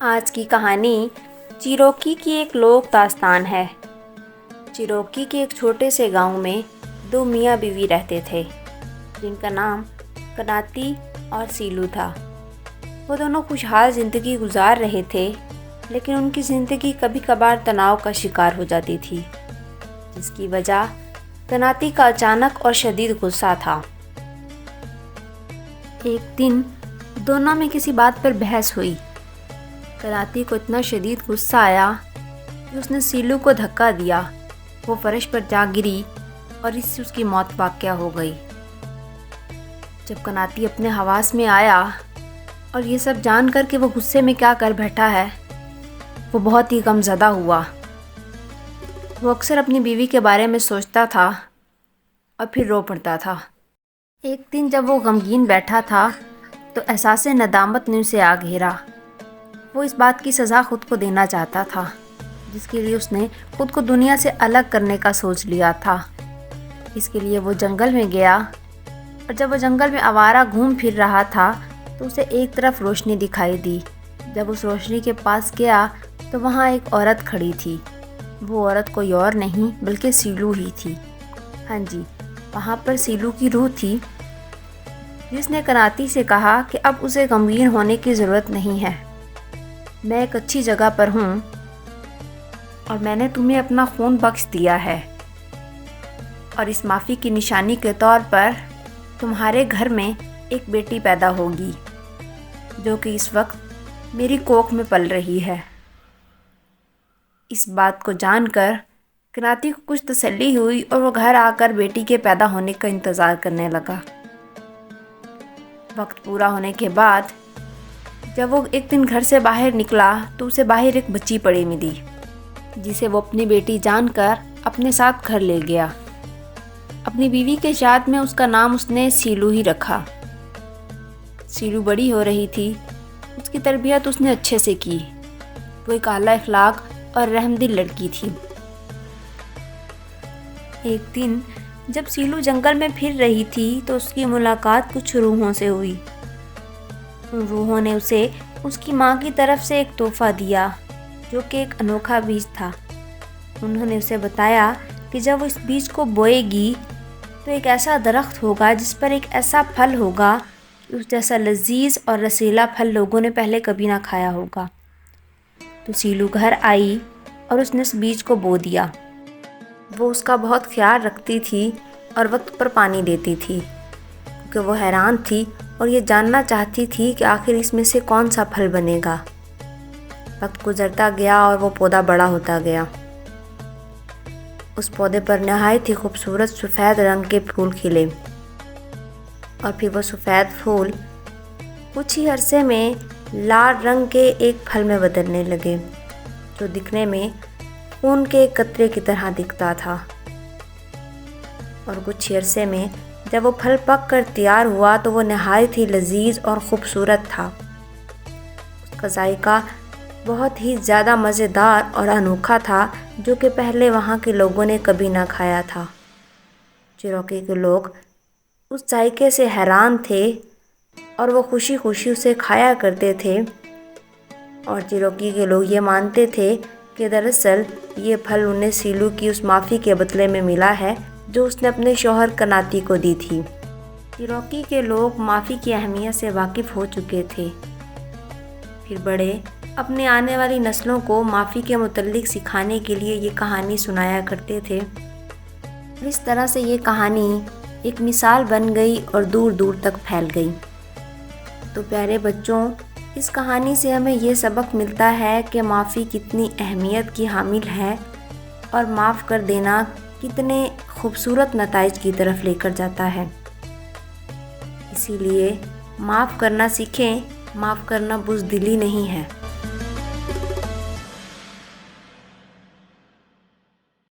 آج کی کہانی چیروکی کی ایک لوک داستان ہے۔ چیروکی کے ایک چھوٹے سے گاؤں میں دو میاں بیوی رہتے تھے جن کا نام کناتی اور سیلو تھا۔ وہ دونوں خوشحال زندگی گزار رہے تھے، لیکن ان کی زندگی کبھی کبھار تناؤ کا شکار ہو جاتی تھی، جس کی وجہ کناتی کا اچانک اور شدید غصہ تھا۔ ایک دن دونوں میں کسی بات پر بحث ہوئی۔ کناتی کو اتنا شدید غصہ آیا کہ اس نے سیلو کو دھکا دیا۔ وہ فرش پر جا گری اور اس سے اس کی موت واقع ہو گئی۔ جب کناتی اپنے حواس میں آیا اور یہ سب جان کر کہ وہ غصے میں کیا کر بیٹھا ہے، وہ بہت ہی غم زدہ ہوا۔ وہ اکثر اپنی بیوی کے بارے میں سوچتا تھا اور پھر رو پڑتا تھا۔ ایک دن جب وہ غمگین بیٹھا تھا تو احساس ندامت نے اسے آ گھیرا۔ وہ اس بات کی سزا خود کو دینا چاہتا تھا جس کے لیے اس نے خود کو دنیا سے الگ کرنے کا سوچ لیا تھا۔ اس کے لیے وہ جنگل میں گیا، اور جب وہ جنگل میں آوارہ گھوم پھر رہا تھا تو اسے ایک طرف روشنی دکھائی دی۔ جب اس روشنی کے پاس گیا تو وہاں ایک عورت کھڑی تھی۔ وہ عورت کوئی اور نہیں بلکہ سیلو ہی تھی۔ ہاں جی، وہاں پر سیلو کی روح تھی، جس نے کناتی سے کہا کہ اب اسے غمگین ہونے کی ضرورت نہیں ہے۔ میں ایک اچھی جگہ پر ہوں اور میں نے تمہیں اپنا خون بخش دیا ہے، اور اس معافی کی نشانی کے طور پر تمہارے گھر میں ایک بیٹی پیدا ہوگی جو کہ اس وقت میری کوکھ میں پل رہی ہے۔ اس بات کو جان کر کناتی کو کچھ تسلی ہوئی اور وہ گھر آ کر بیٹی کے پیدا ہونے کا انتظار کرنے لگا۔ وقت پورا ہونے کے بعد جب وہ ایک دن گھر سے باہر نکلا تو اسے باہر ایک بچی پڑی ملی، جسے وہ اپنی بیٹی جان کر اپنے ساتھ گھر لے گیا۔ اپنی بیوی کے یاد میں اس کا نام اس نے سیلو ہی رکھا۔ سیلو بڑی ہو رہی تھی، اس کی تربیت اس نے اچھے سے کی۔ وہ ایک اعلیٰ اخلاق اور رحم دل لڑکی تھی۔ ایک دن جب سیلو جنگل میں پھر رہی تھی تو اس کی ملاقات کچھ روحوں سے ہوئی۔ ان روحوں نے اسے اس کی ماں کی طرف سے ایک تحفہ دیا جو کہ ایک انوکھا بیج تھا۔ انہوں نے اسے بتایا کہ جب وہ اس بیج کو بوئے گی تو ایک ایسا درخت ہوگا جس پر ایک ایسا پھل ہوگا کہ اس جیسا لذیذ اور رسیلا پھل لوگوں نے پہلے کبھی نہ کھایا ہوگا۔ تو سیلو گھر آئی اور اس نے اس بیج کو بو دیا۔ وہ اس کا بہت خیال رکھتی تھی اور وقت پر پانی دیتی تھی، کیونکہ وہ حیران تھی اور یہ جاننا چاہتی تھی کہ آخر اس میں سے کون سا پھل بنے گا۔ وقت گزرتا گیا اور وہ پودا بڑا ہوتا گیا۔ اس پودے پر نہایت ہی خوبصورت سفید رنگ کے پھول کھلے، اور پھر وہ سفید پھول کچھ ہی عرصے میں لال رنگ کے ایک پھل میں بدلنے لگے جو دکھنے میں خون کے ایک قطرے کی طرح دکھتا تھا۔ اور کچھ ہی عرصے میں جب وہ پھل پک کر تیار ہوا تو وہ نہایت ہی لذیذ اور خوبصورت تھا۔ اس کا ذائقہ بہت ہی زیادہ مزیدار اور انوکھا تھا جو کہ پہلے وہاں کے لوگوں نے کبھی نہ کھایا تھا۔ چیروکی کے لوگ اس ذائقے سے حیران تھے اور وہ خوشی خوشی اسے کھایا کرتے تھے، اور چیروکی کے لوگ یہ مانتے تھے کہ دراصل یہ پھل انہیں سیلو کی اس معافی کے بدلے میں ملا ہے جو اس نے اپنے شوہر کناتی کو دی تھی۔ چیروکی کے لوگ معافی کی اہمیت سے واقف ہو چکے تھے۔ پھر بڑے اپنے آنے والی نسلوں کو معافی کے متعلق سکھانے کے لیے یہ کہانی سنایا کرتے تھے۔ اس طرح سے یہ کہانی ایک مثال بن گئی اور دور دور تک پھیل گئی۔ تو پیارے بچوں، اس کہانی سے ہمیں یہ سبق ملتا ہے کہ معافی کتنی اہمیت کی حامل ہے، اور معاف کر دینا کتنے خوبصورت نتائج کی طرف لے کر جاتا ہے۔ اسی لیے معاف کرنا سیکھیں۔ معاف کرنا بزدلی نہیں ہے۔